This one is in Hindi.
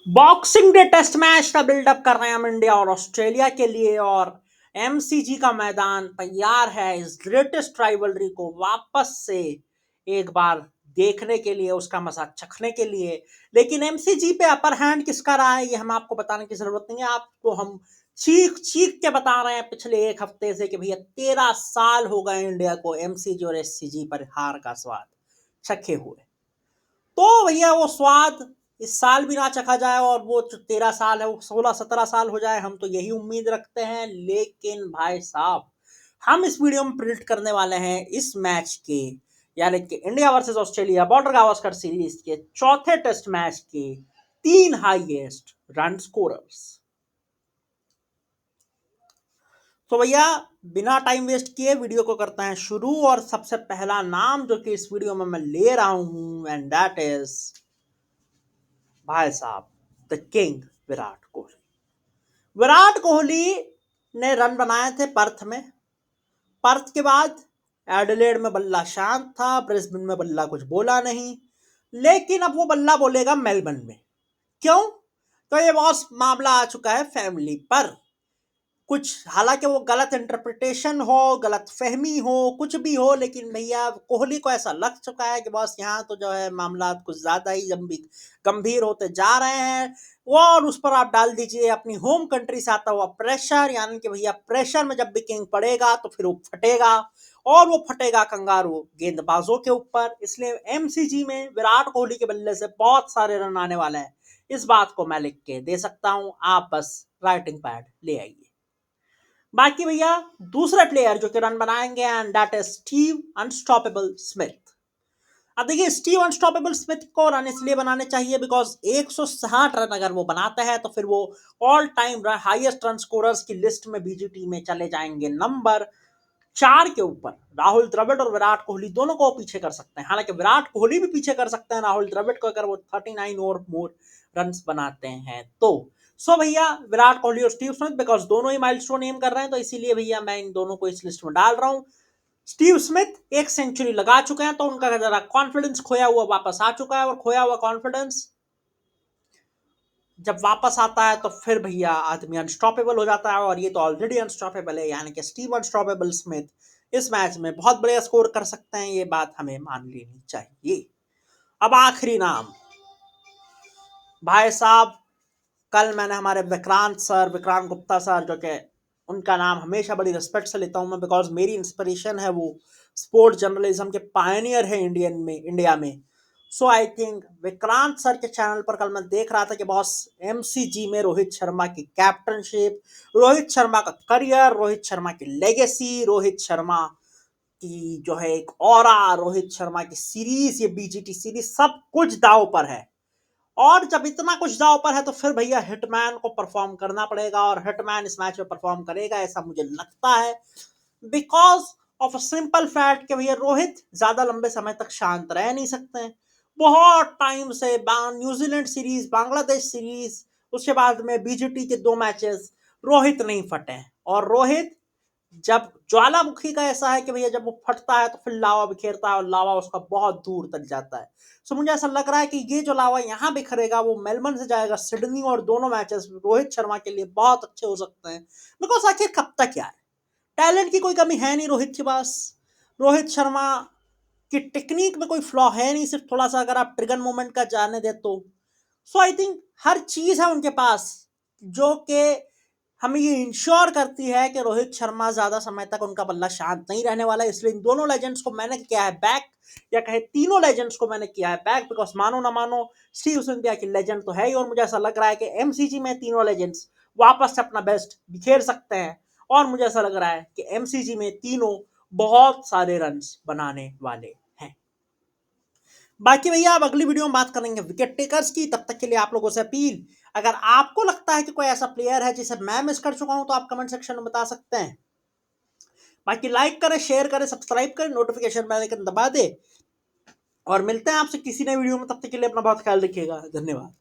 बॉक्सिंग डे टेस्ट मैच का बिल्डअप कर रहे हैं हम इंडिया और ऑस्ट्रेलिया के लिए। और एमसीजी का मैदान तैयार है इस ग्रेटेस्ट राइवलरी को वापस से एक बार देखने के लिए, उसका मजा चखने के लिए। लेकिन एमसीजी पे अपर हैंड किसका रहा है ये हम आपको बताने की जरूरत नहीं है। आपको हम चीख चीख के बता रहे हैं पिछले एक हफ्ते से कि भैया 13 साल हो गए इंडिया को एमसीजी और एससीजी पर हार का स्वाद चखे हुए। तो भैया वो स्वाद इस साल भी ना चखा जाए और वो जो 13 साल है वो 16-17 साल हो जाए, हम तो यही उम्मीद रखते हैं। लेकिन भाई साहब, हम इस वीडियो में प्रिडिक्ट करने वाले हैं इस मैच के, यानी कि India versus Australia border Gavaskar series के चौथे टेस्ट मैच के 3 हाईएस्ट रन स्कोरर्स। तो भैया बिना टाइम वेस्ट किए वीडियो को करते हैं शुरू। और सबसे पहला नाम जो कि इस वीडियो में मैं ले रहा हूं, एंड दैट इज भाई साहब द किंग विराट कोहली। विराट कोहली ने रन बनाए थे पर्थ में। पर्थ के बाद एडिलेड में बल्ला शांत था, ब्रिस्बेन में बल्ला कुछ बोला नहीं। लेकिन अब वो बल्ला बोलेगा मेलबर्न में। क्यों? तो ये बहुत मामला आ चुका है फैमिली पर। कुछ हालांकि वो गलत इंटरप्रिटेशन हो, गलत फहमी हो, कुछ भी हो, लेकिन भैया कोहली को ऐसा लग चुका है कि बस यहाँ तो जो है मामला कुछ ज्यादा ही गंभीर होते जा रहे हैं। वो और उस पर आप डाल दीजिए अपनी होम कंट्री से आता हुआ प्रेशर, यानी कि भैया प्रेशर में जब भी किंग पड़ेगा तो फिर वो फटेगा। और वो फटेगा कंगारू गेंदबाजों के ऊपर। इसलिए एमसीजी में विराट कोहली के बल्ले से बहुत सारे रन आने वाले हैं। इस बात को मैं लिख के दे सकता हूं, आप बस राइटिंग पैड ले आइए। बाकी भैया दूसरा प्लेयर जो कि रन बनाएंगे, and that is Steve unstoppable Smith. अब देखिए, स्टीव अनस्टॉपेबल स्मिथ को रन इसलिए बनाने चाहिए बिकॉज 160 रन अगर वो बनाते हैं तो फिर वो all time highest run scorers की लिस्ट में बीजीटी में चले जाएंगे नंबर 4 के ऊपर। राहुल द्रविड़ और विराट कोहली दोनों को पीछे कर सकते हैं। हालांकि विराट कोहली भी पीछे कर सकते हैं राहुल द्रविड़ को अगर वो 39 और मोर रन बनाते हैं तो। सो भैया विराट कोहली और स्टीव स्मिथ, बिकॉज दोनों ही माइलस्टोन एम कर रहे हैं, तो इसीलिए भैया मैं इन दोनों को इस लिस्ट में डाल रहा हूं। स्टीव स्मिथ एक सेंचुरी लगा चुके हैं, तो उनका जरा कॉन्फिडेंस खोया हुआ वापस आ चुका है। और खोया हुआ कॉन्फिडेंस जब वापस आता है तो फिर भैया आदमी अनस्टॉपेबल हो जाता है। और ये तो ऑलरेडी अनस्टॉपेबल है, यानी कि स्टीव अनस्टॉपेबल स्मिथ इस मैच में बहुत बढ़िया स्कोर कर सकते हैं। ये बात हमें मान लेनी चाहिए। अब आखिरी नाम भाई साहब, कल मैंने हमारे विक्रांत गुप्ता सर, जो कि उनका नाम हमेशा बड़ी रिस्पेक्ट से लेता हूं मैं, बिकॉज मेरी इंस्पिरेशन है। वो स्पोर्ट जर्नलिज्म के पायनियर है इंडिया में। सो आई थिंक विक्रांत सर के चैनल पर कल मैं देख रहा था कि बॉस एमसीजी में रोहित शर्मा की कैप्टनशिप, रोहित शर्मा का करियर, रोहित शर्मा की लेगेसी, रोहित शर्मा की जो है एक ऑरा, रोहित शर्मा की सीरीज, ये बीजीटी सीरीज, सब कुछ दाव पर है। और जब इतना कुछ दाव पर है तो फिर भैया हिटमैन को परफॉर्म करना पड़ेगा। और हिटमैन इस मैच में परफॉर्म करेगा ऐसा मुझे लगता है, because of a simple fact कि भैया रोहित ज्यादा लंबे समय तक शांत रह नहीं सकते हैं। बहुत टाइम से न्यूजीलैंड सीरीज, बांग्लादेश सीरीज, उसके बाद में बीजीटी के 2 मैचेस रोहित नहीं फटे हैं। और रोहित जब ज्वालामुखी का ऐसा है कि भैया जब वो फटता है तो फिर लावा बिखेरता है और लावा उसका बहुत दूर तक जाता है। सो मुझे ऐसा लग रहा है कि ये जो लावा यहाँ बिखरेगा वो मेलबर्न से जाएगा सिडनी, और दोनों मैचेस रोहित शर्मा के लिए बहुत अच्छे हो सकते हैं। बिकॉज आखिर कब तक यार, टैलेंट की कोई कमी है नहीं रोहित के पास। रोहित शर्मा की टेक्निक में कोई फ्लॉ है नहीं, सिर्फ थोड़ा सा अगर आप ट्रिगर मूवमेंट का जाने दे तो। सो आई थिंक हर चीज है उनके पास जो कि हमें ये इंश्योर करती है कि रोहित शर्मा ज्यादा समय तक उनका बल्ला शांत नहीं रहने वाला है। इसलिए इन दोनों लेजेंड्स को मैंने किया है बैक, या कहे तीनों लेजेंड्स को मैंने किया है बैक। बिकॉज मानो ना मानो स्टीव सिंथिया की लेजेंड तो है ही, और मुझे ऐसा लग रहा है कि एमसीजी में तीनों लेजेंड्स वापस से अपना बेस्ट बिखेर सकते हैं। और मुझे ऐसा लग रहा है कि एमसीजी में तीनों बहुत सारे रन बनाने वाले हैं। बाकी भैया अब अगली वीडियो में बात करेंगे विकेट टेकर्स की। तब तक के लिए आप लोगों से अपील, अगर आपको लगता है कि कोई ऐसा प्लेयर है जिसे मैं मिस कर चुका हूं तो आप कमेंट सेक्शन में बता सकते हैं। बाकी लाइक करें, शेयर करें, सब्सक्राइब करें, नोटिफिकेशन बेल आइकन दबा दे। और मिलते हैं आपसे किसी नए वीडियो में, तब तक के लिए अपना बहुत ख्याल रखिएगा। धन्यवाद।